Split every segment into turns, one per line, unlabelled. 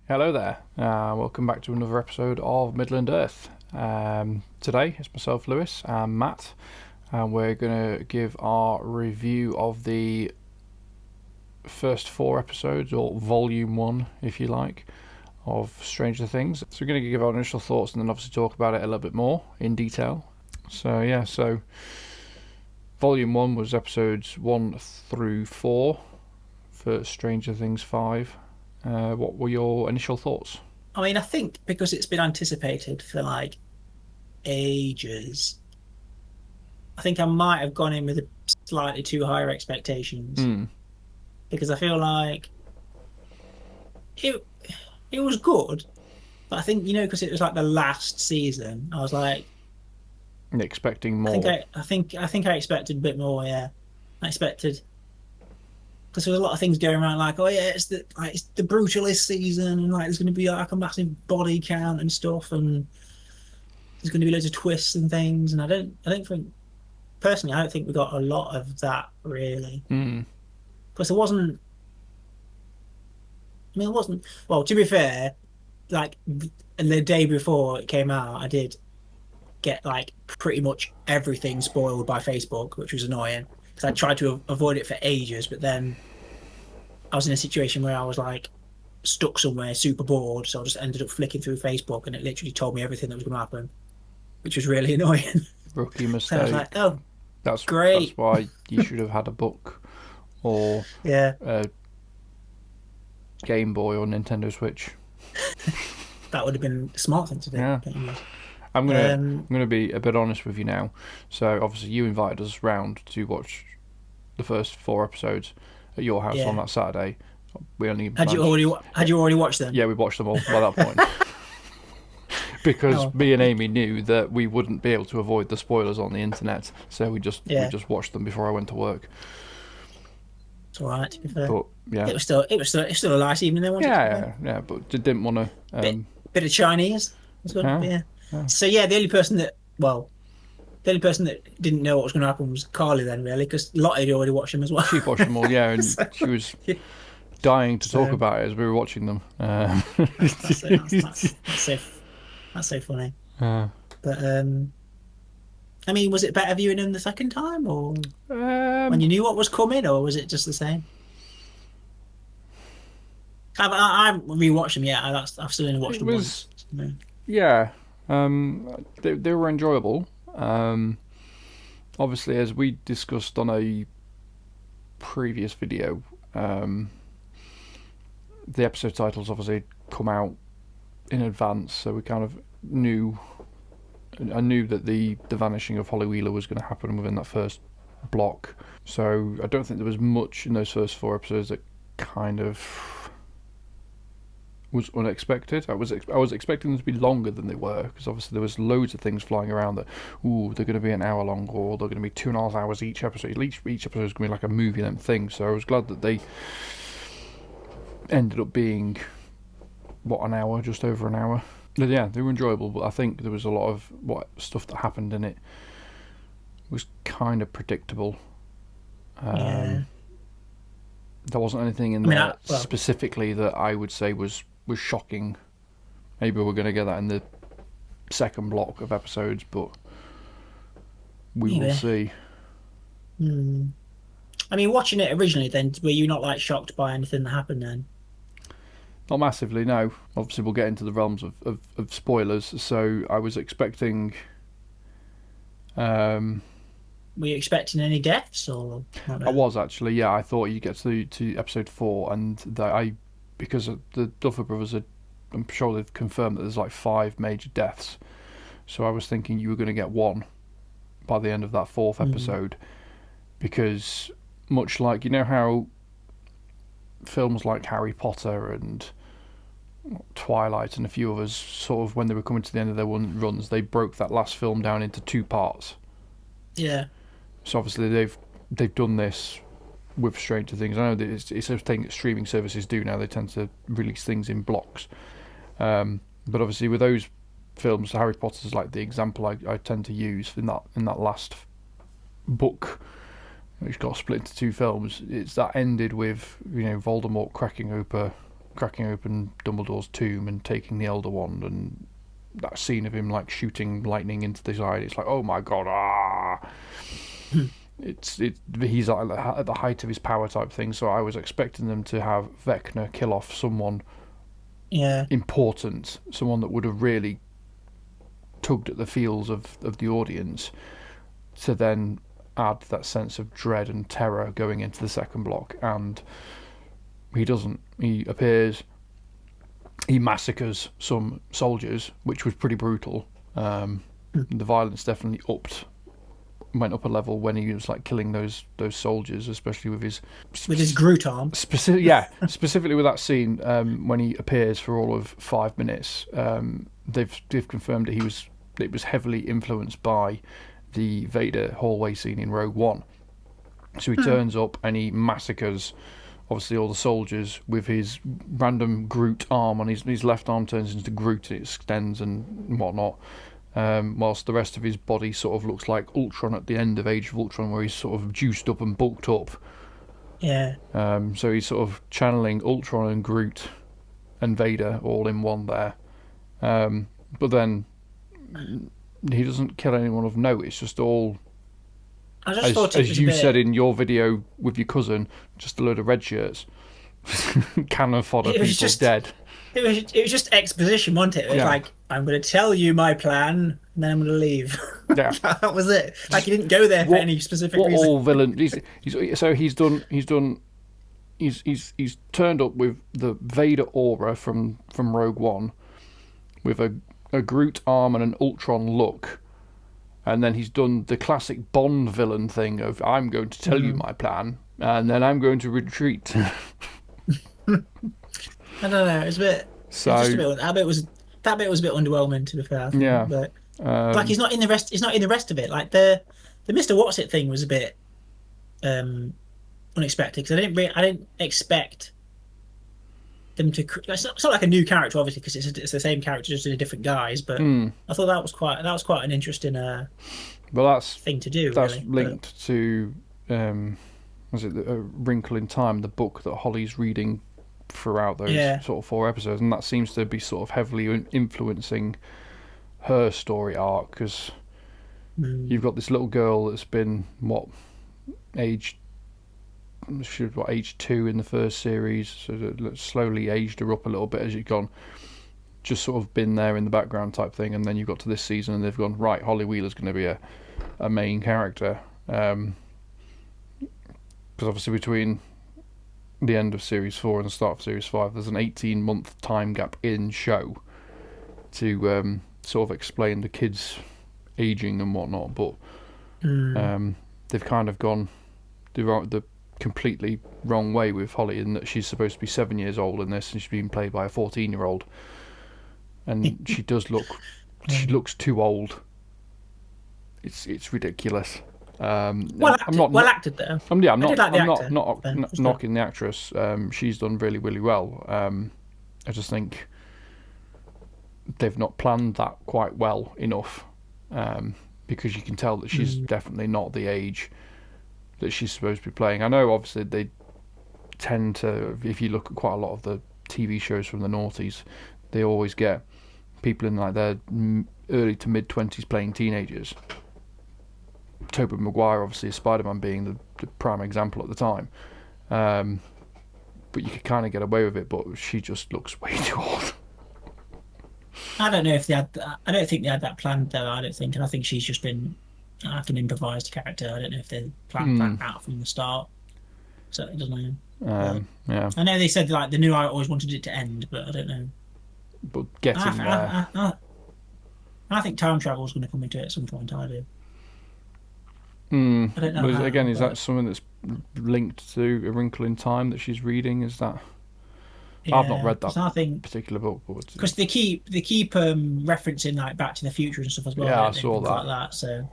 Hello there. Welcome back to another episode of Midland Earth. Today it's myself, Lewis, and Matt, and we're going to give our review of the first 4 episodes, or Volume 1, if you like, of Stranger Things. So we're going to give our initial thoughts and then obviously talk about it a little bit more in detail. So Volume 1 was episodes 1 through 4 for Stranger Things 5. What were your initial thoughts?
I think because it's been anticipated for like ages, I think I might have gone in with slightly too higher expectations
Hmm.
because I feel like it it was good, but I think because it was like the last season, I was like,
Expecting
I think
more.
I expected a bit more. Yeah, I expected because there was a lot of things going around like, oh yeah, it's the brutalist season, and like there's going to be like a massive body count and stuff, and there's going to be loads of twists and things, and I don't think personally, I don't think we got a lot of that really.
Hmm.
Because there wasn't, it wasn't, well, to be fair, like the day before it came out, I did get like pretty much everything spoiled by Facebook, which was annoying because I tried to avoid it for ages. But then I was in a situation where I was like stuck somewhere, super bored. So I just ended up flicking through Facebook and it literally told me everything that was going to happen, which was really annoying.
Rookie
So I was like,
mistake.
oh,
That's
great.
why you should have had a book or
Yeah,
a Game Boy or Nintendo Switch.
that would have been a smart thing to do.
Yeah.
But anyways.
I'm gonna
Um,
I'm gonna be a bit honest with you now. So obviously you invited us round to watch the first 4 episodes at your house on
yeah.
that Saturday. We only
Had you
managed.
already had you already watched them?
Yeah, we watched them all by that point. Because
Oh,
me and Amy knew that we wouldn't be able to avoid the spoilers on the internet, so we
yeah,
just watched them before I went to work.
it's all right. To be fair,
But yeah,
it's still a nice evening. Then was it? To be fair,
yeah. But didn't want to.
bit bit of Chinese. That's good.
Yeah,
But yeah.
yeah.
So yeah, the only person that didn't know what was going to happen was Carly then, really, because Lottie had already watched them as well.
She watched them all. Yeah, and
So,
she was
yeah.
dying to talk
So
about it as we were watching them.
that's it. That's so funny.
uh,
But I mean, was it better viewing them the second time, or when
um,
you knew what was coming, or was it just the same? I've rewatched them. Yeah, I've still only watched
it
them
was
once. Yeah.
yeah. They were enjoyable. Um, Obviously, as we discussed on a previous video, um, the episode titles obviously come out in advance, so we kind of knew. I knew that the vanishing of Holly Wheeler was going to happen within that first block. So I don't think there was much in those first 4 episodes that kind of was unexpected. I was expecting them to be longer than they were, because obviously there was loads of things flying around that they're going to be an hour long, or they're going to be 2.5 hours each episode. Each episode is going to be like a movie length thing. So I was glad that they ended up being an hour, just over an hour. But yeah, they were enjoyable, but I think there was a lot of stuff that happened in it was kind of predictable.
Yeah.
Um, there wasn't anything in
I mean,
there
well,
specifically that I would say was shocking. Maybe we're going to get that in the second block of episodes, but we will
maybe.
see.
Hmm. I mean, watching it originally, then were you not like shocked by anything that happened then?
Not massively, no. Obviously, we'll get into the realms of spoilers. So I was expecting. Um,
Were you expecting any deaths or not
I
really?
was actually, yeah. I thought you get to episode 4, and that because the Duffer Brothers are, I'm sure they've confirmed that there's like 5 major deaths. So I was thinking you were going to get one by the end of that fourth
Hmm.
episode, because much like how films like Harry Potter and Twilight and a few others, sort of when they were coming to the end of their runs, they broke that last film down into 2 parts.
Yeah.
So obviously they've done this with Stranger Things. I know that it's a thing that streaming services do now. They tend to release things in blocks. But obviously with those films, Harry Potter is like the example I tend to use in that last book, which got split into 2 films. It's that ended with Voldemort cracking open cracking open Dumbledore's tomb and taking the Elder Wand, and that scene of him like shooting lightning into the side. It's like, oh my god, ah! He's at the height of his power type thing. So I was expecting them to have Vecna kill off someone important, someone that would have really tugged at the feels of the audience, to then add that sense of dread and terror going into the second block. And he doesn't. He appears, he massacres some soldiers, which was pretty brutal. The violence definitely went up a level when he was like killing those soldiers, especially with his
Groot arm.
Specifically with that scene when he appears for all of 5 minutes. They've confirmed that it was heavily influenced by the Vader hallway scene in Rogue One. So he turns up and he massacres, obviously, all the soldiers with his random Groot arm on his left arm turns into Groot, it extends and whatnot. Whilst the rest of his body sort of looks like Ultron at the end of Age of Ultron, where he's sort of juiced up and bulked up.
Yeah.
So he's sort of channeling Ultron and Groot and Vader all in one there. But then he doesn't kill anyone of note. It's just all,
I just thought it was
as you
a bit...
said in your video with your cousin, just a load of red shirts. Cannon fodder, people dead.
It was just exposition, wasn't it? It was like, I'm going to tell you my plan, and then I'm going to leave.
Yeah,
that was it. Like, he didn't go there for any specific reason.
All villain. He's turned up with the Vader aura from Rogue One, with a Groot arm and an Ultron look, and then he's done the classic Bond villain thing of, I'm going to tell you my plan, and then I'm going to retreat.
I don't know. It's a bit.
So
it's just a bit. That bit was a bit underwhelming, to be fair.
Yeah.
But like, he's not in the rest. He's not in the rest of it. Like the Mr. What's It thing was a bit unexpected, because I didn't expect them to. It's not like a new character, obviously, because it's the same character just in a different guise. But I thought that was quite an interesting thing to do.
That's
really.
linked to was it A Wrinkle in Time, the book that Holly's reading throughout those sort of 4 episodes, and that seems to be sort of heavily influencing her story arc, because you've got this little girl that's been age 2 in the first series, so slowly aged her up a little bit as you've gone, just sort of been there in the background type thing, and then you've got to this season and they've gone, right, Holly Wheeler's going to be a main character, because obviously between the end of Series 4 and the start of Series 5 there's an 18-month time gap in show to sort of explain the kids aging and whatnot, but they've kind of gone the completely wrong way with Holly, in that she's supposed to be 7 years old in this and she's being played by a 14-year-old, and she looks too old. It's ridiculous.
Well acted though.
I'm not knocking the actress. She's done really, really well. I just think they've not planned that quite well enough, because you can tell that she's definitely not the age that she's supposed to be playing. I know obviously they tend to, if you look at quite a lot of the TV shows from the noughties, they always get people in like their early to mid-20s playing teenagers. Tobey Maguire, obviously, Spider-Man being the prime example at the time. But you could kind of get away with it, but she just looks way too old.
I don't know if they had. I don't think they had that planned though. I don't think, and I think she's just been like an improvised character. I don't know if they planned that out from the start. So it doesn't know.
Yeah.
I know they said like the new I always wanted it to end, but I don't know.
But getting there.
I think time travel is going to come into it at some point. I do.
I
don't know.
But again, is that something that's linked to A Wrinkle in Time that she's reading? Is that? Yeah, I've not read that particular book,
because they keep referencing like Back to the Future and stuff as well.
Yeah, I saw that.
Like that. So,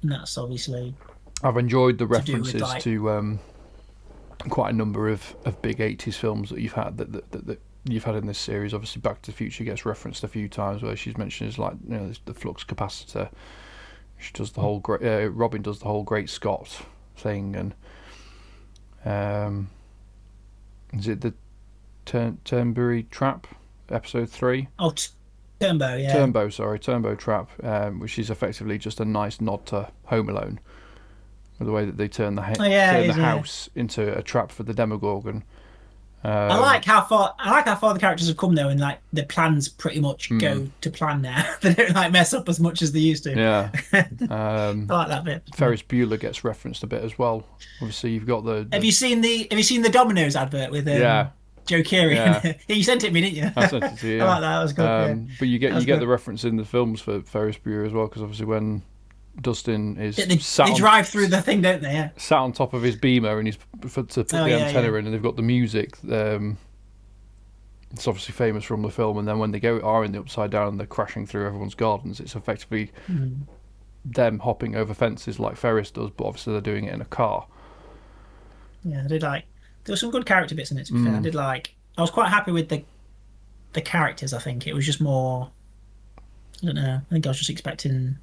and that's obviously.
I've enjoyed the references to quite a number of big 80s films that you've had that you've had in this series. Obviously, Back to the Future gets referenced a few times, where she's mentioned like the flux capacitor. She does the whole Robin does the whole Great Scott thing, and is it Turnberry Trap, episode 3.
Oh, Turnbow, yeah.
Turnbow Trap, which is effectively just a nice nod to Home Alone, with the way that they turn the house into a trap for the Demogorgon.
I like how far the characters have come though, and like the plans pretty much go to plan now. They don't like mess up as much as they used to.
Yeah,
I like that bit.
Ferris Bueller gets referenced a bit as well. Obviously, you've got the.
Have you seen the Domino's advert with Joe Keery?
Yeah.
You sent it me, didn't you?
I sent it to you. Yeah.
I like that. That was good.
But you get the reference in the films for Ferris Bueller as well, because obviously when Dustin is
they drive through the thing, don't they? Yeah.
Sat on top of his Beamer and he's to put the antenna in, and they've got the music. It's obviously famous from the film, and then when they are in the Upside Down and they're crashing through everyone's gardens, it's effectively them hopping over fences like Ferris does, but obviously they're doing it in a car.
Yeah, I did like. There were some good character bits in it. To be fair, I did like. I was quite happy with the characters. I think it was just more. I don't know. I think I was just expecting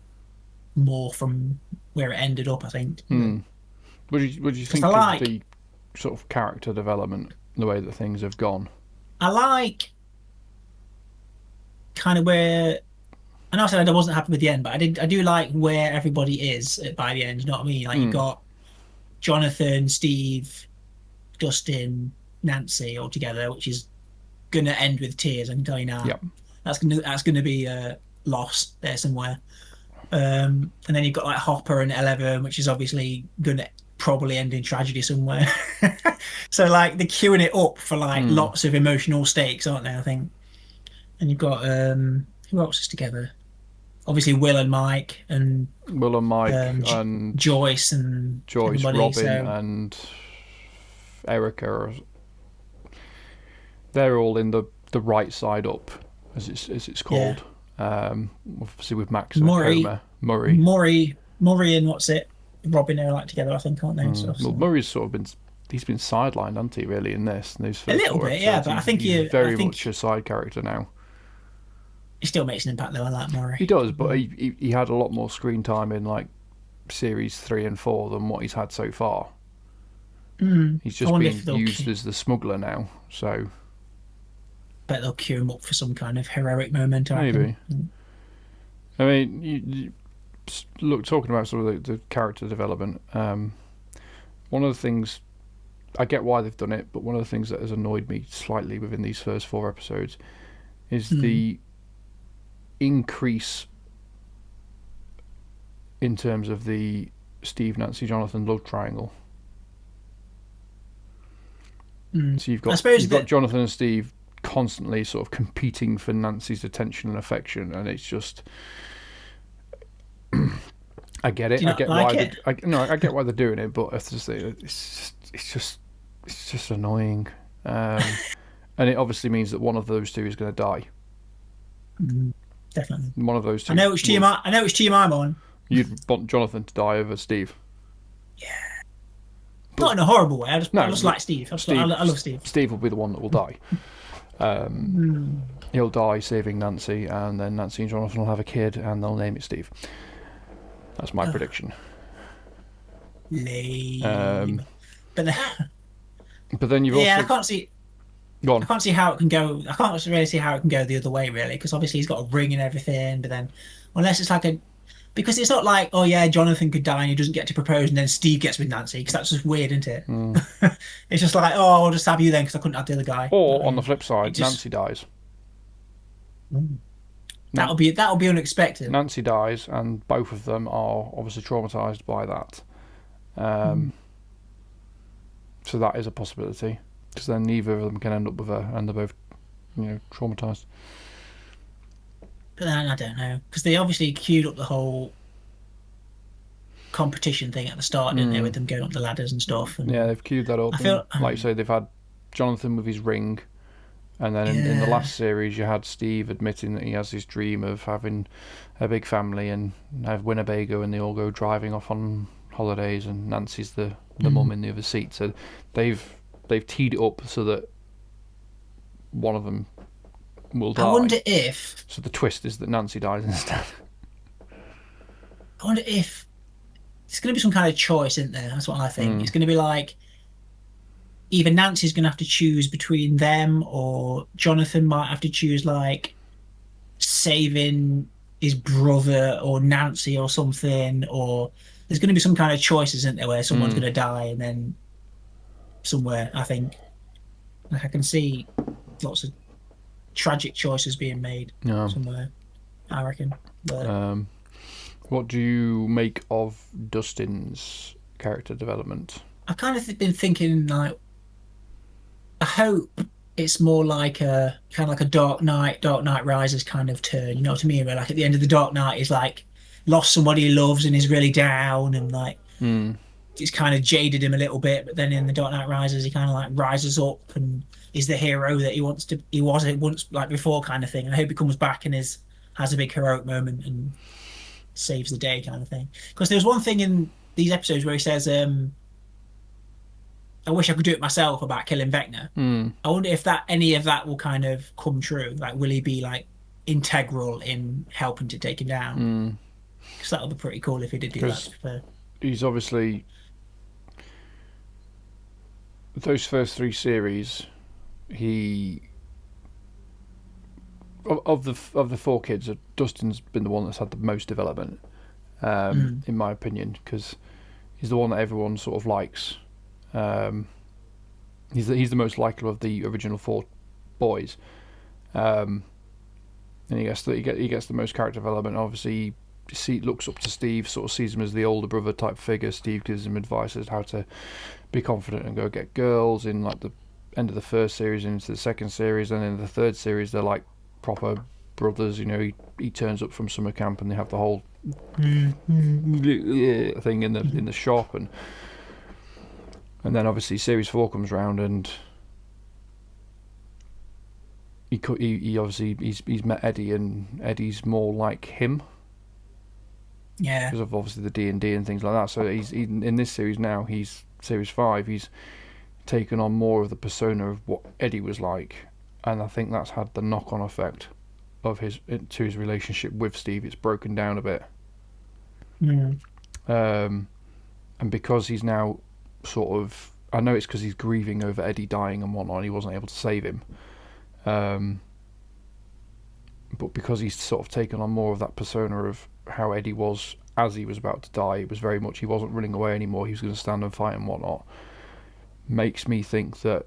more from where it ended up. I think.
What do you think of the sort of character development, the way that things have gone?
I like kind of where. I know I said I wasn't happy with the end, but I do like where everybody is by the end. You know what I mean? Like you got Jonathan, Steve, Dustin, Nancy all together, which is gonna end with tears. I can tell you now.
Yep.
That's gonna be lost there somewhere. And then you've got like Hopper and Eleven, which is obviously gonna probably end in tragedy somewhere. So like they're queuing it up for like lots of emotional stakes, aren't they? I think. And you've got who else is together? Obviously Will and Mike and Joyce and
Robin and Erica. They're all in the right side up, as it's called. Yeah. Obviously with Max and Murray and what's it? Robin are like together, I think, aren't they? Well, Murray's sort of he's been sidelined, hasn't he? Really, in this, in these first
a little bit,
episodes.
Yeah. But I think
he's very much a side character now.
He still makes an impact though. I like Murray.
He does, but he had a lot more screen time in like series 3 and 4 than what he's had so far. He's just being used as the smuggler now, so.
Bet they'll queue him up for some kind of heroic moment.
Maybe. I mean, you look, talking about sort of the character development. One of the things, I get why they've done it, but one of the things that has annoyed me slightly within these first 4 episodes is the increase in terms of the Steve, Nancy, Jonathan love triangle. So you've got Jonathan and Steve constantly sort of competing for Nancy's attention and affection, and it's just I get it. I get why they're doing it, but it's just annoying, and it obviously means that one of those two is going to die.
Definitely,
one of those two.
I know which team I'm on.
You'd want Jonathan to die over Steve.
Yeah. Not in a horrible way. I just like Steve. I love Steve.
Steve will be the one that will die. He'll die saving Nancy, and then Nancy and Jonathan will have a kid, and they'll name it Steve. That's my prediction.
Lame. But
then you've also.
I can't see.
Go on.
I can't see how it can go. I can't really see how it can go the other way, really, because obviously he's got a ring and everything. But then, unless it's like because it's not like, oh yeah, Jonathan could die and he doesn't get to propose, and then Steve gets with Nancy, because that's just weird, isn't it? It's just like, oh, I'll just have you then because I couldn't have the other guy.
Or on the flip side, Nancy dies.
That'll be unexpected.
Nancy dies, and both of them are obviously traumatized by that. So that is a possibility, because then neither of them can end up with her, and they're both, traumatized.
But then I don't know, because they obviously queued up the whole competition thing at the start, didn't they, with them going up the ladders and stuff. And
yeah, they've queued that up. Like you say, they've had Jonathan with his ring, and then in the last series, you had Steve admitting that he has this dream of having a big family and have Winnebago, and they all go driving off on holidays, and Nancy's the mum in the other seat. So they've teed it up so that one of them will die.
I wonder if.
So the twist is that Nancy dies instead.
I wonder if it's going to be some kind of choice, isn't there? That's what I think. It's going to be like either Nancy's going to have to choose between them, or Jonathan might have to choose like saving his brother or Nancy or something, or there's going to be some kind of choice, isn't there, where someone's
Mm.
going to die and then somewhere, I think. Like I can see lots of tragic choices being made
Yeah.
somewhere, I reckon. But
What do you make of Dustin's character development?
I've kind of been thinking like I hope it's more like a kind of like a Dark Knight Rises kind of turn. You know what I mean? Where like at the end of the Dark Knight, he's like lost somebody he loves and he's really down and like
Mm.
it's kind of jaded him a little bit. But then in the Dark Knight Rises, he kind of like rises up and is the hero that he was once like before kind of thing. And I hope he comes back and has a big heroic moment and saves the day kind of thing. Because there's one thing in these episodes where he says, "I wish I could do it myself," about killing Vecna.
Mm.
I wonder if that any of that will kind of come true. Like, will he be like integral in helping to take him down?
Mm.
Because that would be pretty cool if he did do that. To
Because
be fair.
he's obviously those first three series. He of the four kids, Dustin's been the one that's had the most development, in my opinion, because he's the one that everyone sort of likes. He's the most likable of the original four boys, and he gets the most character development. Obviously, he looks up to Steve, sort of sees him as the older brother type figure. Steve gives him advice as how to be confident and go get girls in like the end of the first series and into the second series, and in the third series they're like proper brothers. You know, he turns up from summer camp and they have the whole thing in the shop, and then obviously series 4 comes round and he obviously he's met Eddie, and Eddie's more like him
Yeah.
because of obviously the D&D and things like that. So he's in this series now. He's series 5. He's taken on more of the persona of what Eddie was like, and I think that's had the knock-on effect of his relationship with Steve. It's broken down a bit,
Mm.
and because he's now sort of, I know it's because he's grieving over Eddie dying and whatnot, and he wasn't able to save him. But because he's sort of taken on more of that persona of how Eddie was as he was about to die, it was very much he wasn't running away anymore. He was going to stand and fight and whatnot. Makes me think that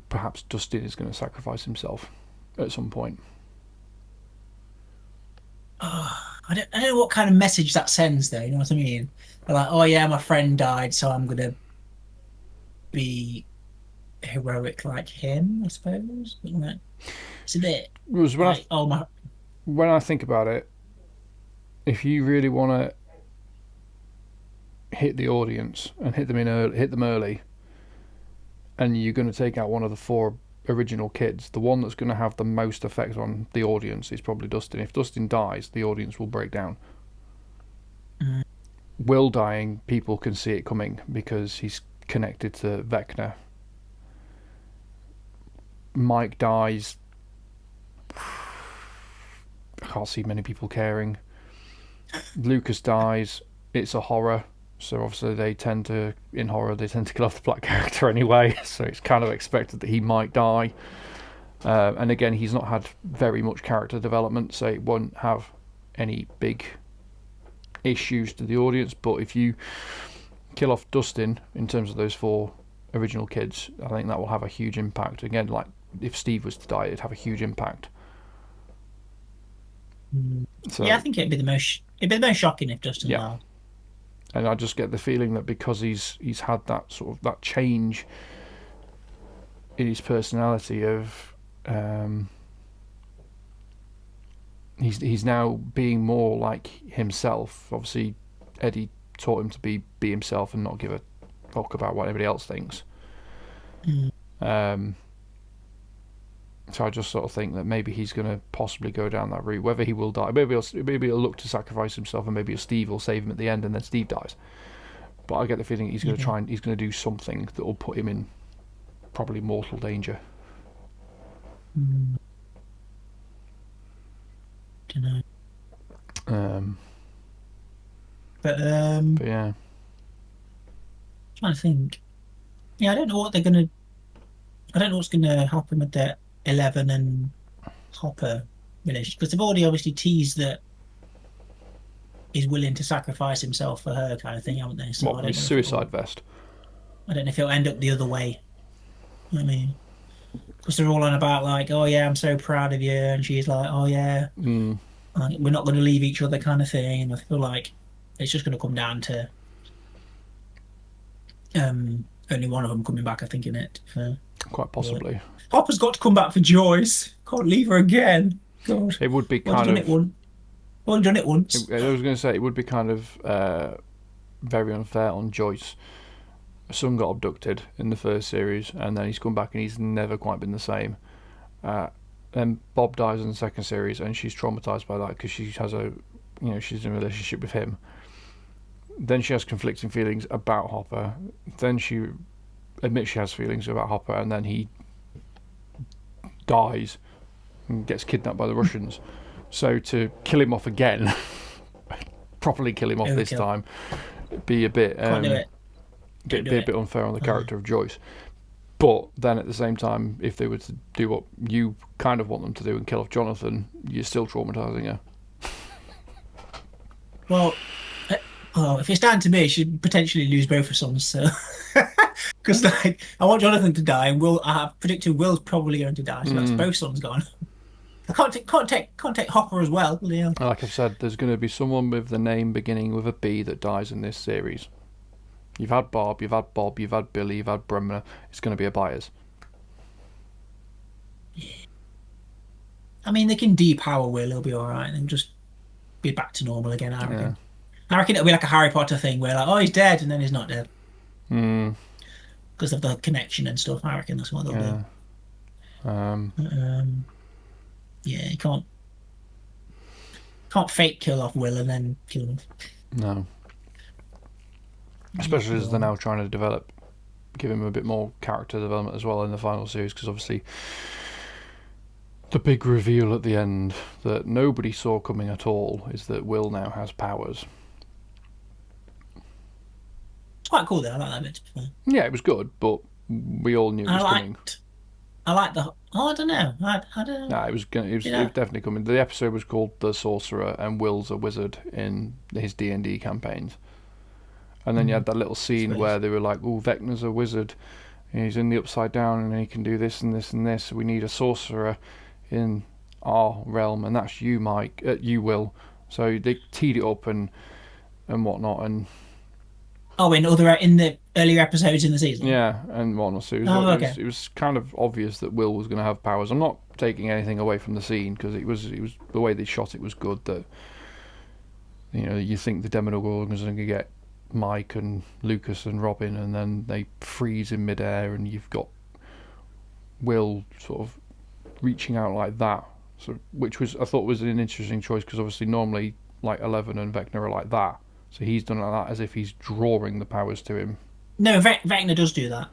perhaps Dustin is going to sacrifice himself at some point.
I don't know what kind of message that sends, though. You know what I mean? They're like, oh yeah, my friend died, so I'm gonna be heroic like him, I suppose. But, like, it's a bit
It was
like, oh my,
when I think about it, if you really want to hit the audience and hit them early, and you're going to take out one of the 4 original kids, the one that's going to have the most effect on the audience is probably Dustin. If Dustin dies, the audience will break down.
Mm.
Will dying, people can see it coming because he's connected to Vecna. Mike dies, I can't see many people caring. Lucas dies, it's a horror, so obviously in horror they tend to kill off the black character anyway, so it's kind of expected that he might die. And again, he's not had very much character development, so it won't have any big issues to the audience. But if you kill off Dustin in terms of those 4 original kids, I think that will have a huge impact. Again, like if Steve was to die, it'd have a huge impact. So,
yeah, I think it'd be the most shocking if Dustin
Yeah.
died.
and I just get the feeling that because he's had that sort of that change in his personality of he's now being more like himself. Obviously, Eddie taught him to be himself and not give a fuck about what anybody else thinks.
Mm.
So I just sort of think that maybe he's going to possibly go down that route. Whether he will die, maybe he'll look to sacrifice himself, and maybe Steve will save him at the end, and then Steve dies. But I get the feeling he's going to he's going to do something that will put him in probably mortal danger.
Mm. Don't know.
But yeah,
Trying to think. Yeah, I don't know what they're gonna I don't know what's going to happen with the Eleven and Hopper relationship because they've already obviously teased that he's willing to sacrifice himself for her kind of thing, haven't they? So
What, his suicide vest?
I don't know if it'll end up the other way. I mean, because they're all on about like, oh yeah, I'm so proud of you, and she's like, oh yeah,
Mm,
like, we're not going to leave each other kind of thing. And I feel like it's just going to come down to only one of them coming back. I think in it.
quite possibly.
Hopper's got to come back for Joyce. Can't leave her again. God,
It would be
well, I've
kind
done
of.
it once. Well, I've done it once.
I was going to say it would be kind of very unfair on Joyce. Her son got abducted in the first series, and then he's come back and he's never quite been the same. Then Bob dies in the second series, and she's traumatized by that because she has she's in a relationship with him. Then she has conflicting feelings about Hopper. Then she admits she has feelings about Hopper, and then he dies and gets kidnapped by the Russians. So to kill him off again, properly kill him off this
Overkill.
time, be a bit
Can't do it.
be
Don't do
a
it.
bit unfair on the character of Joyce. But then at the same time, if they were to do what you kind of want them to do and kill off Jonathan, you're still traumatising her.
Well, if it's down to me, she should potentially lose both her sons. So, because like I want Jonathan to die, and Will, I have predicted Will's probably going to die. So that's both sons gone. I can't take Hopper as well. Yeah.
Like I've said, there's going to be someone with the name beginning with a B that dies in this series. You've had Bob, you've had Bob, you've had Billy, you've had Bremner. It's going to be a Byers.
I mean, they can depower Will. He'll be all right, and just be back to normal again. I reckon.
Yeah.
I reckon it'll be like a Harry Potter thing where like, oh, he's dead, and then he's not dead
Mm,
because of the connection and stuff. I reckon that's what they'll
yeah.
do. Yeah, you can't fake kill off Will and then kill him.
No. Especially as they're now trying to give him a bit more character development as well in the final series, because obviously the big reveal at the end that nobody saw coming at all is that Will now has powers.
It's quite cool though. I like that bit. To be fair.
Yeah, it was good, but we all knew it was coming.
I like the. Oh, I don't know. I don't know.
Nah, it was definitely coming. The episode was called "The Sorcerer," and Will's a wizard in his D&D campaigns. And then you had that little scene where they were like, "Oh, Vecna's a wizard. He's in the Upside Down, and he can do this and this and this. We need a sorcerer in our realm, and that's you, Mike. You, Will." So they teed it up and whatnot, and
Oh, in the earlier episodes in the season.
yeah, and whatnot. So
Okay.
it was kind of obvious that Will was going to have powers. I'm not taking anything away from the scene because it was the way they shot it was good. That you think the Demogorgon is going to get Mike and Lucas and Robin, and then they freeze in midair, and you've got Will sort of reaching out like that. So I thought was an interesting choice because obviously normally like 11 and Vecna are like that. So he's done like that as if he's drawing the powers to him.
No, Vecna does do that.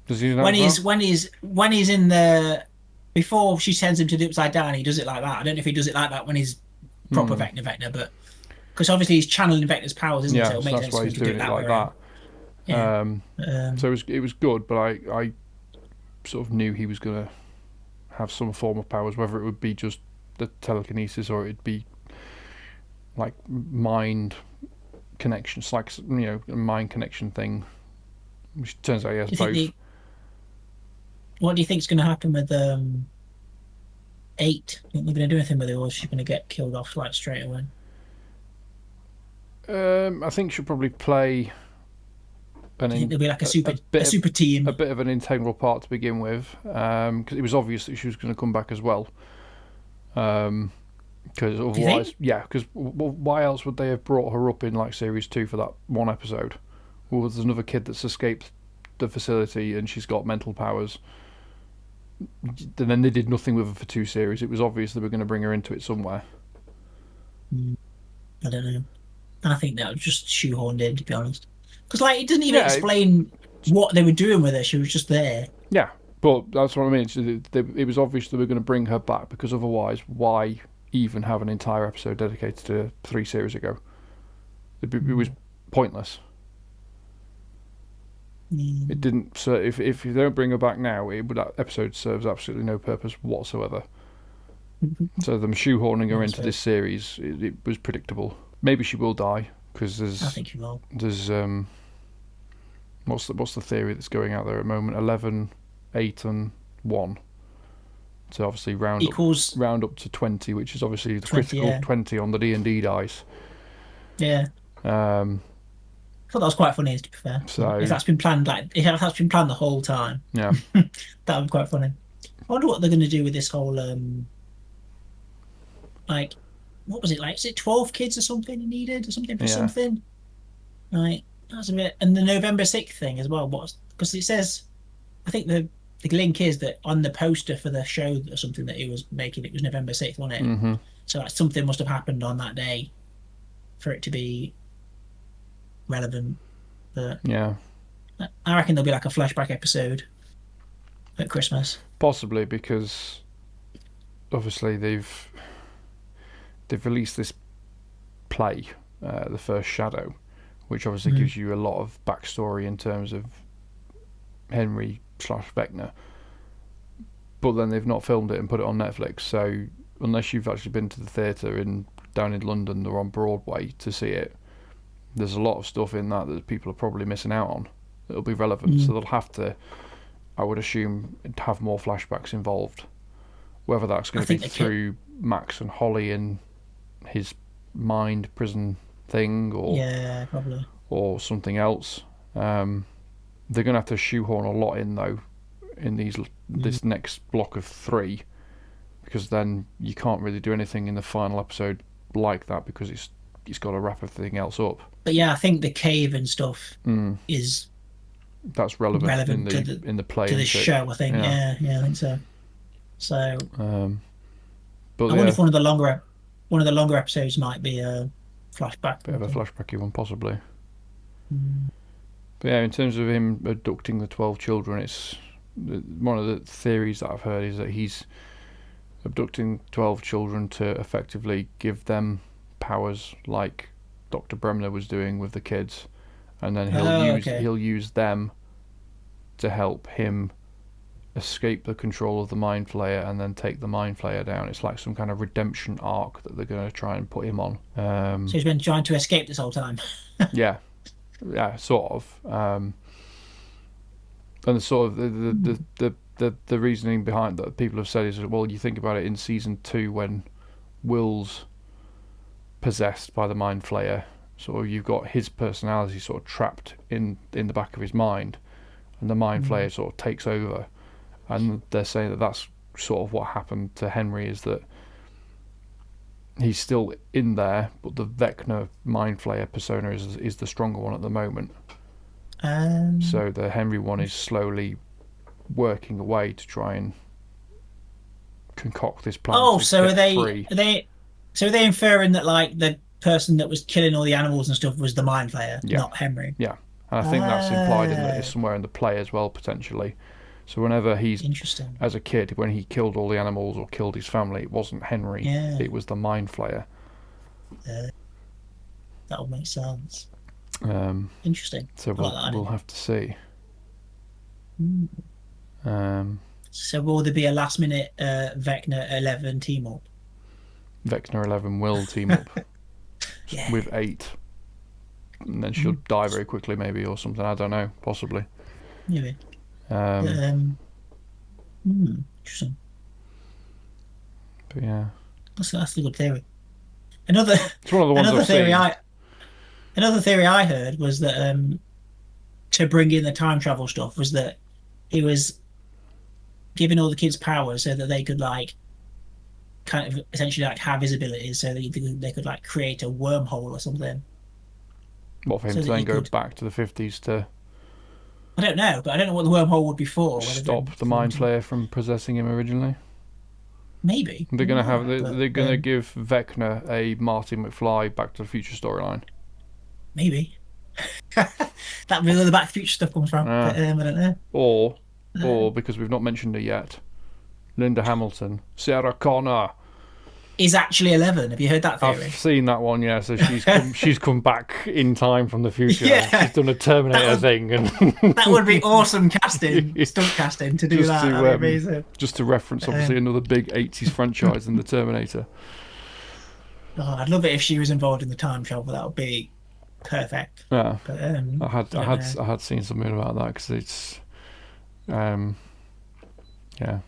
Does he do that
When
as well?
when he's in the before she sends him to the Upside Down, he does it like that. I don't know if he does it like that when he's proper Vecna, but because obviously he's channeling Vecna's powers, isn't
Yeah,
it? So it
so
makes
that's
sense
why
for
he's
him to do
doing
it
it
that
like
way around.
that.
Yeah.
So it was good, but I sort of knew he was going to have some form of powers, whether it would be just the telekinesis or it'd be like mind connections, like a mind connection thing. Which turns out he has
Do you think
both.
what do you think's going to happen with 8? Do you think they're going to do anything with it, or is she going to get killed off like straight away?
I think she'll probably play
Do you think there'll be like a super
bit
super team?
a bit of an integral part to begin with, because it was obvious that she was going to come back as well. Because otherwise, yeah, because why else would they have brought her up in like series 2 for that one episode? Well, there's another kid that's escaped the facility and she's got mental powers. And then they did nothing with her for 2 series. It was obvious they were going to bring her into it somewhere.
I don't know. I think that was just shoehorned in, to be honest. Because like it doesn't even
Yeah,
explain what they were doing with her. She was just there.
Yeah, but that's what I mean. It was obvious they were going to bring her back because otherwise, why even have an entire episode dedicated to 3 series ago? It was pointless.
Mm.
It didn't. So if you don't bring her back now, that episode serves absolutely no purpose whatsoever. So them shoehorning her into this series, it was predictable. Maybe she will die because
I think she will.
there's what's the theory that's going out there at the moment? 11, 8, and 1. So obviously round up to 20, which is obviously the
20,
critical 20 on the D&D dice.
Yeah. I thought that was quite funny, to be fair.
So
if that's been planned, the whole time,
yeah,
that would be quite funny. I wonder what they're going to do with this whole like, what was it like? Is it 12 kids or something he needed or something for something? Right, that's a bit. And the November 6th thing as well. Because it says, I think the link is that on the poster for the show or something that he was making, it was November 6th, wasn't it?
Mm-hmm.
So like, something must have happened on that day for it to be relevant. But
yeah,
I reckon there'll be like a flashback episode at Christmas.
Possibly, because obviously they've released this play, The First Shadow, which obviously gives you a lot of backstory in terms of Henry/Vecna. But then they've not filmed it and put it on Netflix. So unless you've actually been to the theatre down in London or on Broadway to see it, there's a lot of stuff in that people are probably missing out on that'll be relevant. So they'll have to, I would assume, have more flashbacks involved. Whether that's going to be through Max and Holly and his mind prison thing, or
probably,
or something else. They're going to have to shoehorn a lot in though in this next block of 3, because then you can't really do anything in the final episode like that, because it's got to wrap everything else up.
But yeah, I think the cave and stuff is
relevant in the play
to the show. I think, yeah, I think so. So,
but
I wonder if one of the longer episodes might be a flashback.
Bit of a flashbacky one, possibly. But yeah, in terms of him abducting the 12 children, it's one of the theories that I've heard is that he's abducting 12 children to effectively give them powers like Dr. Bremner was doing with the kids, and then he'll use them to help him escape the control of the Mind Flayer and then take the Mind Flayer down. It's like some kind of redemption arc that they're going to try and put him on.
So he's been trying to escape this whole time.
yeah, sort of. And the sort of the reasoning behind that people have said is, well, you think about it in season 2 when Will's possessed by the Mind Flayer, sort of you've got his personality sort of trapped in the back of his mind, and the Mind Flayer sort of takes over. And they're saying that that's sort of what happened to Henry, is that he's still in there, but the Vecna Mind Flayer persona is the stronger one at the moment. So the Henry one is slowly working away to try and concoct this plan.
Oh, so are they inferring that like the person that was killing all the animals and stuff was the Mind Flayer, not Henry?
Yeah, and I think that's implied somewhere in the play as well, potentially. So whenever he's as a kid, when he killed all the animals or killed his family, it wasn't Henry. It was the Mind Flayer.
That would make sense. Interesting.
So we'll have to see.
So will there be a last minute Vecna 11 team up?
Vecna 11 will team up with 8, and then she'll die very quickly, maybe, or something. I don't know. Possibly.
Maybe. Interesting.
But yeah,
that's a good theory. It's
one of the ones
another theory I heard was that to bring in the time travel stuff was that he was giving all the kids powers so that they could like kind of essentially like have his abilities, so that they could like create a wormhole or something.
What, for him to then go back to the 50s to?
I don't know, but I don't know what the wormhole would be for.
Stop the Mind Flayer from possessing him originally.
Maybe
they're gonna give Vecna a Marty McFly Back to the Future storyline.
Maybe that really the Back to the Future stuff comes from. But, I don't know.
Or because we've not mentioned her yet, Linda Hamilton, Sarah Connor.
is actually 11. Have you heard that
I've
theory?
seen that one, yeah. So she's come back in time from the future.
Yeah,
She's done a
that
Terminator
would
thing,
that would be
and
awesome casting, stunt casting to do
just
that.
to
That'd be amazing.
just to reference obviously
Um,
another big '80s franchise in the Terminator.
oh, I'd love it if she was involved in the time travel. That would be perfect.
Yeah,
But
I had
I
I
don't
had
know.
I had seen something about that because um, yeah,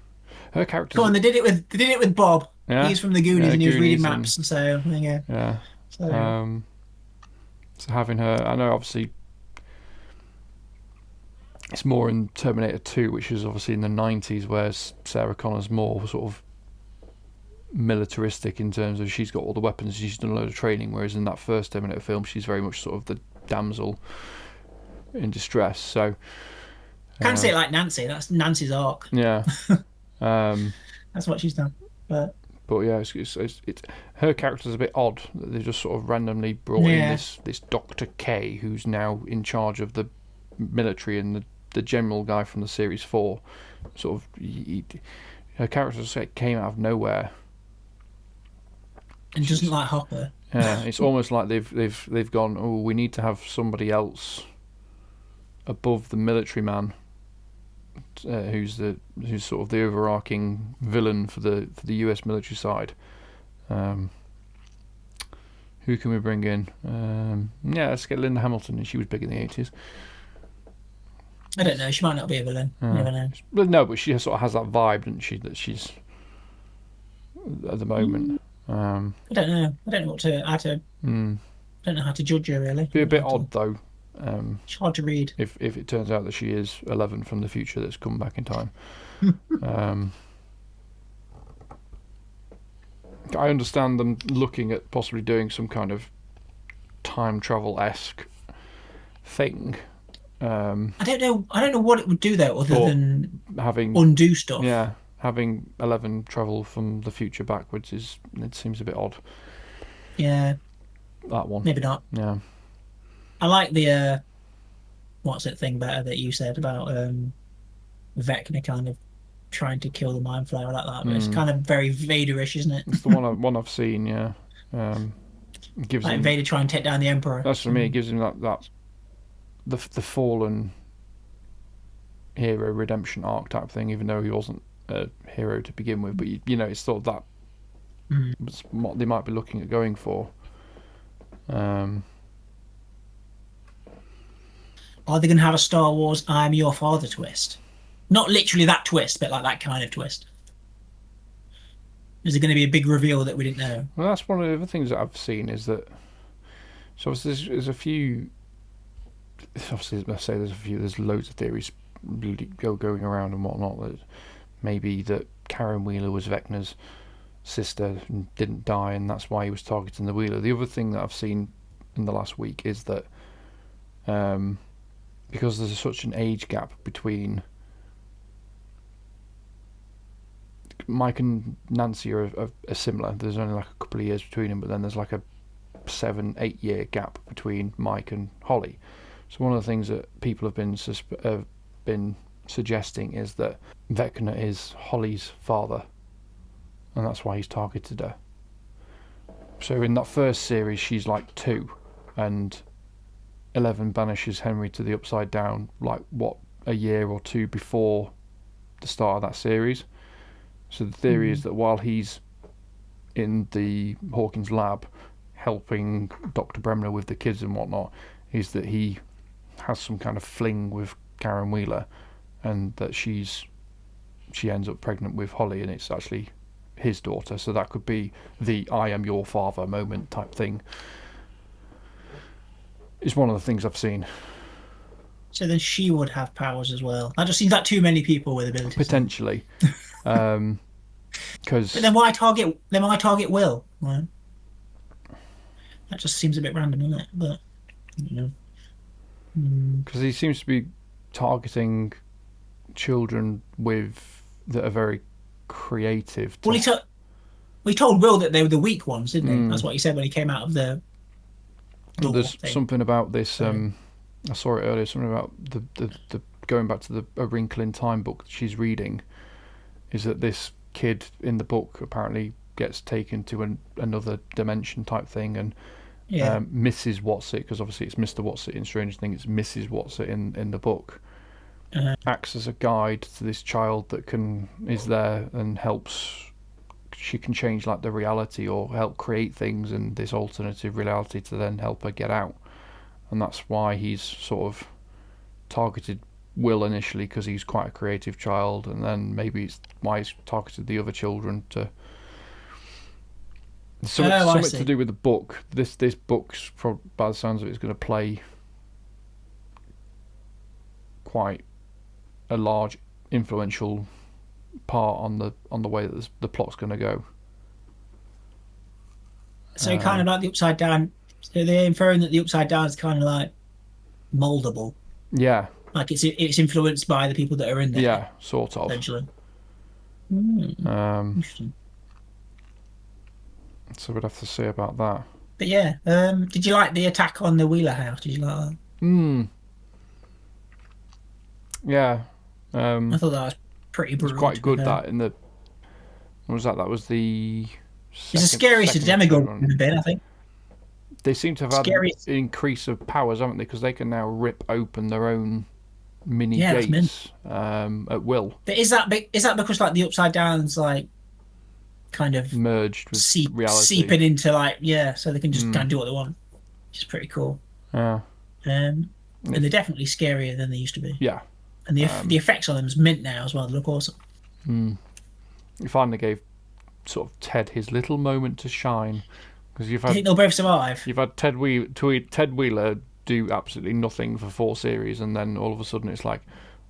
her
Come
character's
on, they did it with Bob.
yeah,
He's from the Goonies and he was reading
Goonies and
maps, and so yeah.
yeah.
So
Um, so having her, I know obviously it's more in Terminator 2, which is obviously in the 90s, whereas Sarah Connor's more sort of militaristic in terms of she's got all the weapons, she's done a load of training, whereas in that first Terminator film, she's very much sort of the damsel in distress. So,
can't say it like Nancy. That's Nancy's arc.
yeah. Um,
That's what she's done. But
but yeah, it's her character's a bit odd. They just sort of randomly brought in
yeah,
this Dr. K, who's now in charge of the military and the general guy from the series 4. Sort of, her character just came out of nowhere.
and doesn't like Hopper.
Yeah, it's almost like they've gone. Oh, we need to have somebody else above the military man, who's sort of the overarching villain for the US military side. Who can we bring in? Yeah, let's get Linda Hamilton. She was big in the 80s.
I don't know. She might not be a villain. You never know.
But no, but she sort of has that vibe, doesn't she? That she's at the moment.
I don't know. I don't know what to how to. I don't know how to judge her really.
Be a bit odd though.
It's hard to read.
If it turns out that she is 11 from the future that's come back in time. I understand them looking at possibly doing some kind of time travel-esque thing.
I don't know. I don't know what it would do though, other
Or
than
having
undo stuff.
yeah, having 11 travel from the future backwards it seems a bit odd.
Yeah,
That one.
maybe not.
Yeah.
I like the what's it thing better that you said about Vecna kind of trying to kill the Mind Flayer like that. But it's kind of very Vaderish, isn't it?
It's the one I've seen. Yeah. It gives
Like
him.
Vader trying to take down the Emperor.
That's for me. It gives him that the fallen hero redemption arc type thing, even though he wasn't a hero to begin with. But you know, it's sort of that. It's what they might be looking at going for.
Are they going to have a Star Wars "I am your father" twist? Not literally that twist, but like that kind of twist. Is there going to be a big reveal that we didn't know?
Well, that's one of the other things that I've seen is that. So obviously there's a few. Obviously, I say there's loads of theories going around and whatnot. That maybe that Karen Wheeler was Vecna's sister and didn't die, and that's why he was targeting the Wheeler. The other thing that I've seen in the last week is that because there's such an age gap between Mike and Nancy are similar. There's only like a couple of years between them, but then there's like a 7-8 year gap between Mike and Holly. So one of the things that people have been suggesting is that Vecna is Holly's father, and that's why he's targeted her. So in that first series, she's like 2, and 11 banishes Henry to the Upside Down, like a year or 2 before the start of that series. So the theory is that while he's in the Hawkins lab helping Dr. Bremner with the kids and whatnot, is that he has some kind of fling with Karen Wheeler, and that she ends up pregnant with Holly, and it's actually his daughter. So that could be the "I am your father" moment type thing. Is one of the things I've seen.
So then she would have powers as well. That just seems like too many people with abilities.
Potentially. Because
But then why target? Then why target Will? Right? That just seems a bit random, doesn't it? But you know.
because he seems to be targeting children that are very creative.
Well, he told Will that they were the weak ones, didn't he? That's what he said when he came out of the door
There's
thing.
something about this. I saw it earlier. Something about the going back to A Wrinkle in Time book that she's reading, is that this kid in the book apparently gets taken to another dimension type thing, and
Yeah.
Mrs. Whatsit, because obviously it's Mr. Whatsit in Stranger Things, it's Mrs. Whatsit in the book, acts as a guide to this child that is there and helps. She can change like the reality or help create things in this alternative reality to then help her get out, and that's why he's sort of targeted Will initially, because he's quite a creative child, and then maybe it's why he's targeted the other children to. Something to do with the book. This book's, by the sounds of it, is going to play quite a large, influential part on the way that the plot's going to go.
So kind of like the Upside Down. So they're inferring that the Upside Down is kind of like moldable.
Yeah.
Like it's influenced by the people that are in there.
Yeah, sort of.
Essentially. Interesting.
So we'd have to see about that.
But yeah, did you like the attack on the Wheeler house? Did you like that?
Yeah.
I thought that was pretty brutal.
It was quite good that in the. What was that? That was the.
It's the scariest demigod in the bit, I think.
They seem to have had an increase of powers, haven't they? Because they can now rip open their own mini gates at will.
But is that because like the Upside Down's like kind of
merged with reality,
seeping into like so they can just kind of do what they want, which is pretty cool.
Yeah.
And they're definitely scarier than they used to be.
Yeah.
And the effects on them is mint now as well. They look awesome.
You finally gave sort of Ted his little moment to shine, because
I think they'll both survive.
You've had Ted Wheeler do absolutely nothing for 4 series, and then all of a sudden it's like,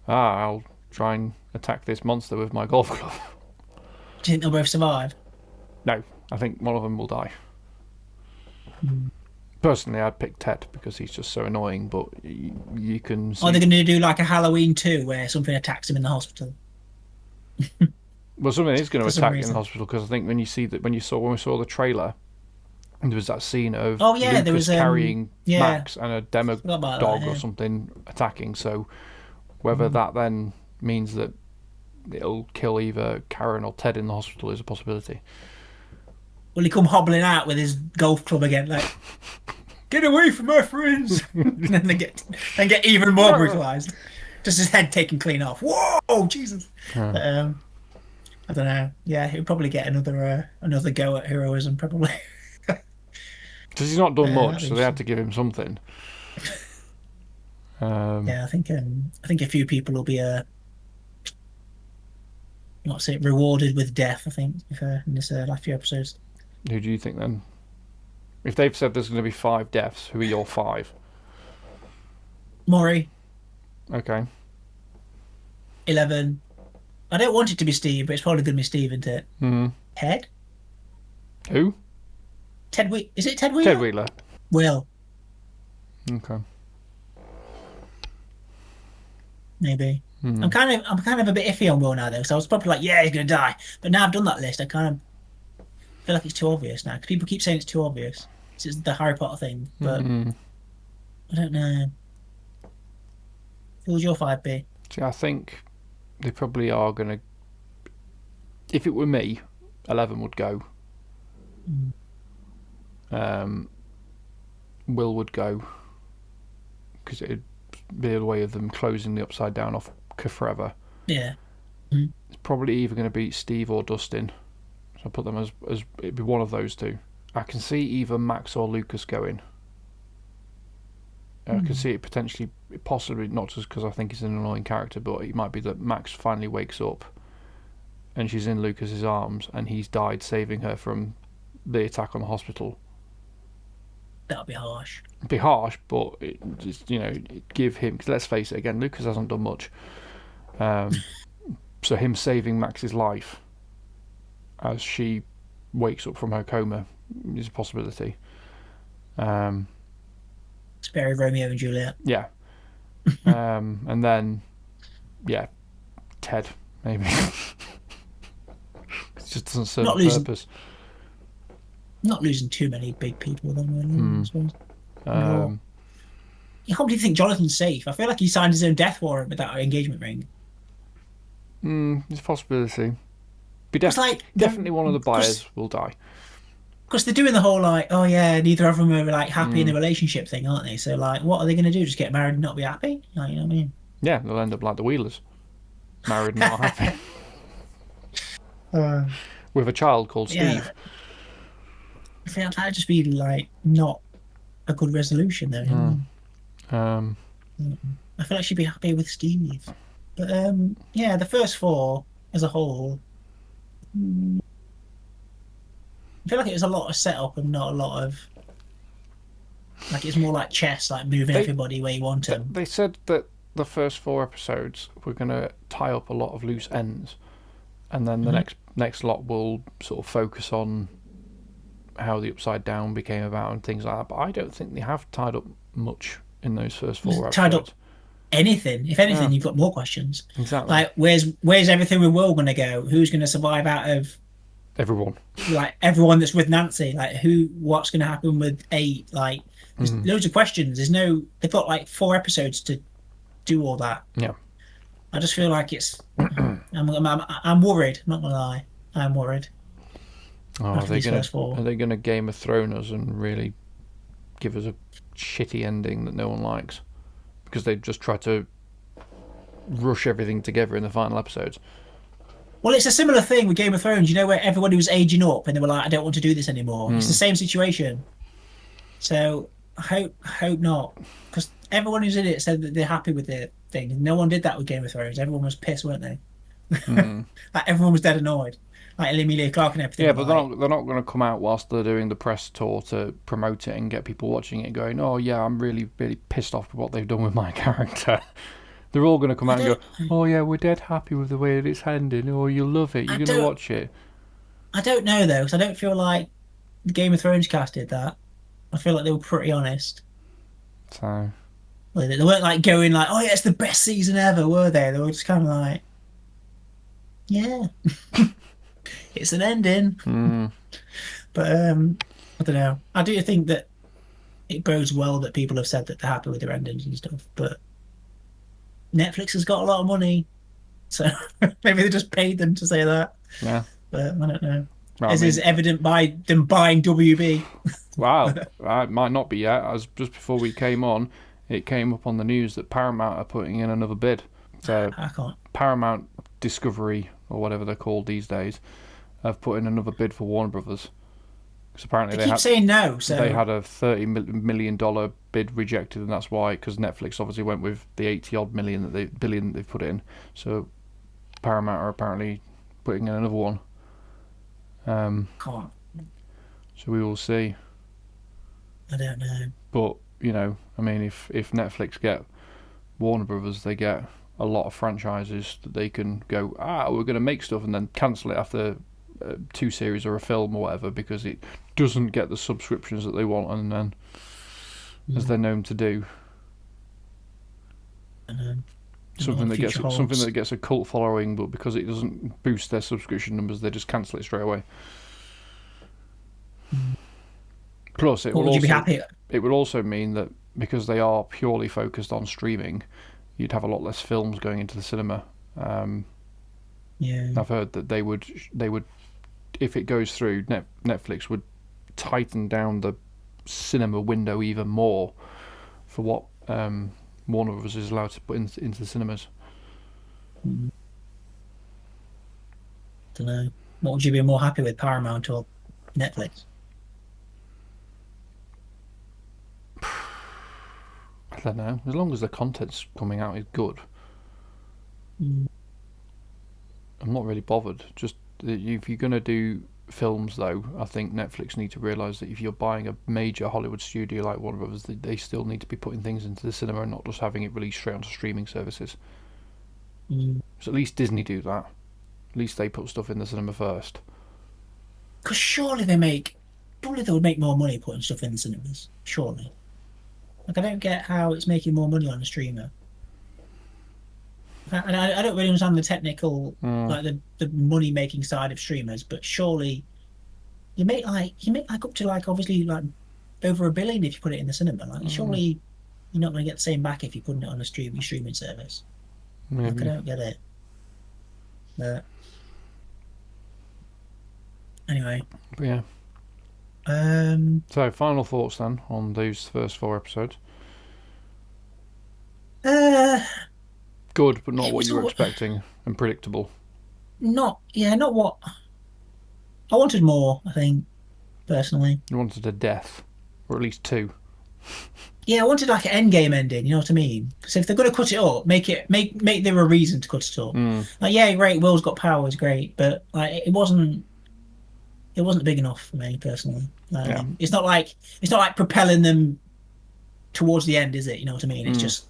I'll try and attack this monster with my golf club.
Do you think they'll both survive?
No, I think one of them will die. Personally, I'd pick Ted because he's just so annoying, but you can see...
Are they going to do like a Halloween 2 where something attacks him in the hospital?
Well, something is going to attack in the hospital, because I think when we saw the trailer, there was that scene of Lucas
there was
carrying Max and a demo dog or something attacking. So whether that then means that it'll kill either Karen or Ted in the hospital is a possibility.
Will he come hobbling out with his golf club again, like, get away from my friends? And then they get even more brutalised. Just his head taken clean off. Whoa, Jesus! But, I don't know. Yeah, he'll probably get another go at heroism, probably.
Because he's not done much, so they had to give him something.
I think a few people will be rewarded with death. I think in this last few episodes.
Who do you think then? If they've said there's going to be 5 deaths, who are your 5?
Maury.
Okay.
11. I don't want it to be Steve, but it's probably going to be Steve, isn't it? Ted?
Who?
Is it Ted Wheeler?
Ted Wheeler.
Will.
Okay.
Maybe. I'm kind of a bit iffy on Will now, though, because I was probably like, yeah, he's going to die. But now I've done that list, I kind of feel like it's too obvious now, because people keep saying it's too obvious. It's the Harry Potter thing, but I don't know. Who's your 5B?
See, I think they probably are going to... If it were me, 11 would go. Will would go, because it'd be a way of them closing the Upside Down off forever.
Yeah.
It's probably either going to be Steve or Dustin. So I'll put them as it'd be one of those two. I can see either Max or Lucas going. I can see it potentially, possibly, not just because I think he's an annoying character, but it might be that Max finally wakes up and she's in Lucas's arms and he's died saving her from the attack on the hospital.
That would be harsh.
It'd be harsh, but it just, give him... Cause let's face it, again, Lucas hasn't done much. So him saving Max's life as she wakes up from her coma is a possibility.
It's very Romeo and Juliet.
Yeah. And then, Ted, maybe. It just doesn't serve a purpose.
Not losing too many big people, then, really, I suppose. How do you think Jonathan's safe? I feel like he signed his own death warrant with that engagement ring.
It's a possibility. Be definitely one of the buyers will die.
Because they're doing the whole like, oh yeah, neither of them are like happy in the relationship thing, aren't they? So like, what are they going to do? Just get married and not be happy? Like, you know what I mean?
Yeah, they'll end up like the Wheelers, married and not happy, with a child called Steve.
I think that'd just be like not a good resolution, though. You know what I mean? I feel like she'd be happy with Steve. But yeah, the first four as a whole, I feel like it was a lot of setup and not a lot of like it's more like chess, like moving everybody where you want them.
They said that the first 4 episodes were going to tie up a lot of loose ends, and then the next lot will sort of focus on how the Upside Down became about and things like that. But I don't think they have tied up much in those first 4 episodes.
Tied up anything. If anything, you've got more questions.
Exactly.
Like, where's everything with Will going to go? Who's going to survive out of
everyone?
Like everyone that's with Nancy. Like what's going to happen with 8? Like there's loads of questions. They've got like 4 episodes to do all that.
Yeah.
I just feel like it's. I'm worried. I'm not gonna lie. I'm worried.
Oh, are they gonna Game of Thrones us and really give us a shitty ending that no one likes because they just try to rush everything together in the final episodes?
Well, it's a similar thing with Game of Thrones, you know, where everybody was aging up and they were like, I don't want to do this anymore. It's the same situation. So I hope not, because everyone who's in it said that they're happy with the thing. No one did that with Game of Thrones. Everyone was pissed, weren't they? Like everyone was dead annoyed. Like Emilia Clarke and everything.
Yeah, but they're not going to come out whilst they're doing the press tour to promote it and get people watching it going, oh yeah, I'm really, really pissed off with what they've done with my character. They're all going to come out and go, oh yeah, we're dead happy with the way that it's ending. Oh, you'll love it. You're going to watch it.
I don't know though, because I don't feel like the Game of Thrones cast did that. I feel like they were pretty honest.
So
they weren't like going like, oh yeah, it's the best season ever, were they? They were just kind of like, yeah, it's an ending. But I don't know. I do think that it bodes well that people have said that they're happy with their endings and stuff, but Netflix has got a lot of money, so maybe they just paid them to say that. Yeah. But I don't know. As is evident by them buying WB.
Wow. It might not be yet. As just before we came on, it came up on the news that Paramount are putting in another bid. So
I can't.
Paramount Discovery, or whatever they're called these days, have put in another bid for Warner Brothers. Because apparently
they keep saying no. So
they had a $30 million bid rejected, and that's why. Because Netflix obviously went with the 80-odd billion that they've put in. So Paramount are apparently putting in another one.
So
we will see.
I don't know.
But you know, I mean, if Netflix get Warner Brothers, they get a lot of franchises that they can go, we're going to make stuff and then cancel it after 2 series or a film or whatever because it doesn't get the subscriptions that they want, and then as they're known to do, something that gets a cult following, but because it doesn't boost their subscription numbers, they just cancel it straight away. Plus, it would also mean that because they are purely focused on streaming, you'd have a lot less films going into the cinema. I've heard that they would, if it goes through, Netflix would tighten down the cinema window even more for what Warner Bros. Is allowed to put into the cinemas.
Don't know. What would you be more happy with, Paramount or Netflix?
I don't know. As long as the content's coming out is good. I'm not really bothered. Just if you're going to do films, though, I think Netflix need to realise that if you're buying a major Hollywood studio like Warner Brothers, they still need to be putting things into the cinema and not just having it released straight onto streaming services. So at least Disney do that. At least they put stuff in the cinema first.
Because surely they would make more money putting stuff in the cinemas. Surely. Like, I don't get how it's making more money on a streamer. And I don't really understand the technical, like the money making side of streamers, but surely you make like up to like obviously like over $1 billion if you put it in the cinema. Like surely you're not going to get the same back if you're putting it on a streaming service. Like, I don't get it. But Anyway,
But yeah.
um,
So, final thoughts then on those first 4 episodes.
uh,
Good, but not
it
what
was
you were
all,
expecting, and predictable.
not what I wanted more. I think personally,
You wanted a death, or at least 2.
yeah, I wanted like an end game ending. You know what I mean? So if they're gonna cut it up, make there a reason to cut it up.
Mm.
Like, yeah, great, Will's got powers, great, but like it wasn't big enough for me personally.
Yeah.
It's not like propelling them towards the end, is it? You know what I mean? It's
Mm.
just,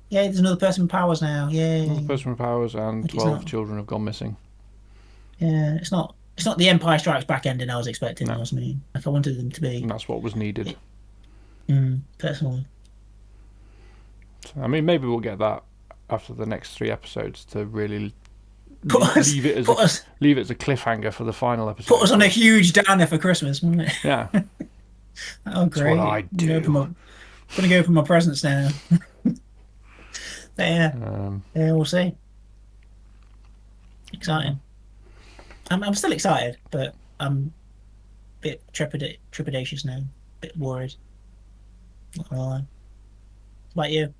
yeah, there's another person with powers now.
Another
Yay.
person with powers, and
Like, it's
12
not.
children have gone missing.
Yeah, it's not the Empire Strikes Back ending I was expecting. You know
No.
what I mean? Like, I wanted them to be.
And that's what was needed.
Personally.
So, I mean, maybe we'll get that after the next 3 episodes to really
Put us,
leave it as
put us,
leave it as a cliffhanger for the final episode.
put us on a huge downer for Christmas, wouldn't it?
Yeah,
Oh,
that's
great!
what I do.
Gonna go for my presents now. But yeah,
Um,
we'll see. Exciting. I'm still excited, but I'm a bit trepidatious now. A bit worried. Not gonna lie. What about you?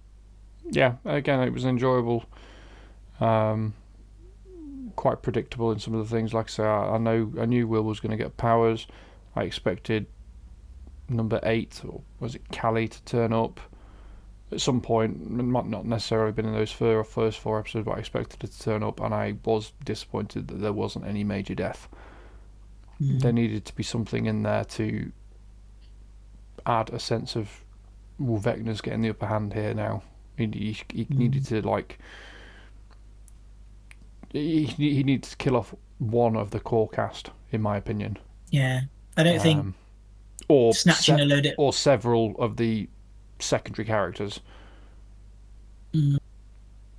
yeah, again, it was enjoyable. Quite predictable in some of the things. Like I say, I knew Will was going to get powers. I expected number 8, or was it Callie, to turn up at some point. It might not necessarily been in those first 4 episodes, but I expected it to turn up, and I was disappointed that there wasn't any major death. There needed to be something in there to add a sense of, well, Vecna's getting the upper hand here now. He needed to, like, he needed to kill off one of the core cast, in my opinion.
Yeah, I don't think
or
snatching a load of.
or several of the secondary characters.
Yeah, I
which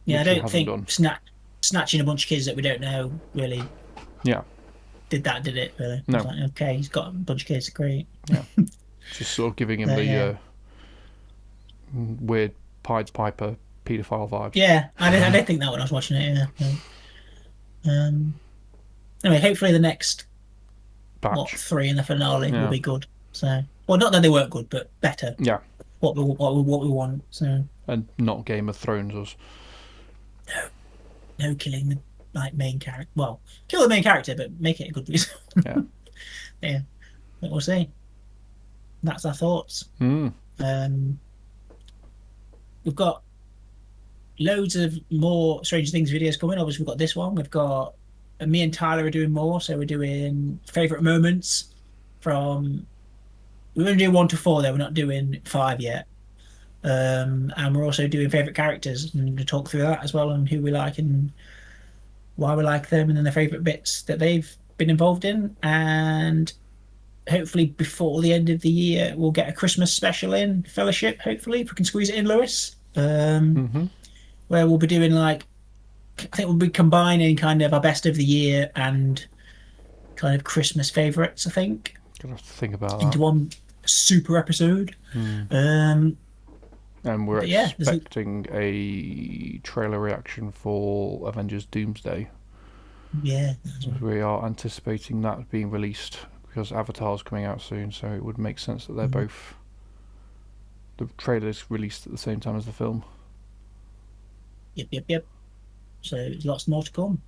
he
don't
hasn't
think
done.
snatching a bunch of kids that we don't know really
Yeah,
did it? Really?
No.
It's like, okay, he's got a bunch of kids, great.
just sort of giving him the
Yeah.
weird Pied Piper paedophile vibe.
Yeah, I didn't think that when I was watching it. Yeah. Anyway, hopefully the next
Batch.
3 in the finale
Yeah.
will be good. So, well, not that they weren't good, but better.
Yeah,
What we want. So,
and not Game of Thrones us.
no killing the main character. Well, kill the main character, but make it a good reason.
Yeah.
Yeah, but we'll see. That's our thoughts.
Mm.
We've got loads of more Stranger Things videos coming. Obviously, we've got this one. We've got me and Tyler are doing more. So we're doing favorite moments from. We're going to do 1 to 4. Though we're not doing 5 yet. And we're also doing favorite characters and to talk through that as well, and who we like and why we like them, and then the favorite bits that they've been involved in. And hopefully before the end of the year, we'll get a Christmas special in Fellowship. Hopefully, if we can squeeze it in, Lewis. Where we'll be doing I think we'll be combining kind of our best of the year and kind of Christmas favorites. I think
Gonna have to think about
into
that.
one super episode.
And we're
But yeah,
expecting a trailer reaction for Avengers Doomsday.
Yeah,
We are anticipating that being released because Avatar's coming out soon, so it would make sense that they're both. The trailer's released at the same time as the film.
Yep. So lots more to come.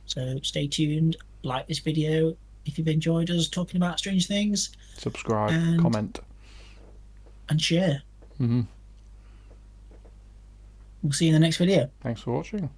So stay tuned. Like this video if you've enjoyed us talking about strange things,
Subscribe,
and
comment.
and share.
Mm-hmm.
We'll see you in the next video.
Thanks for watching.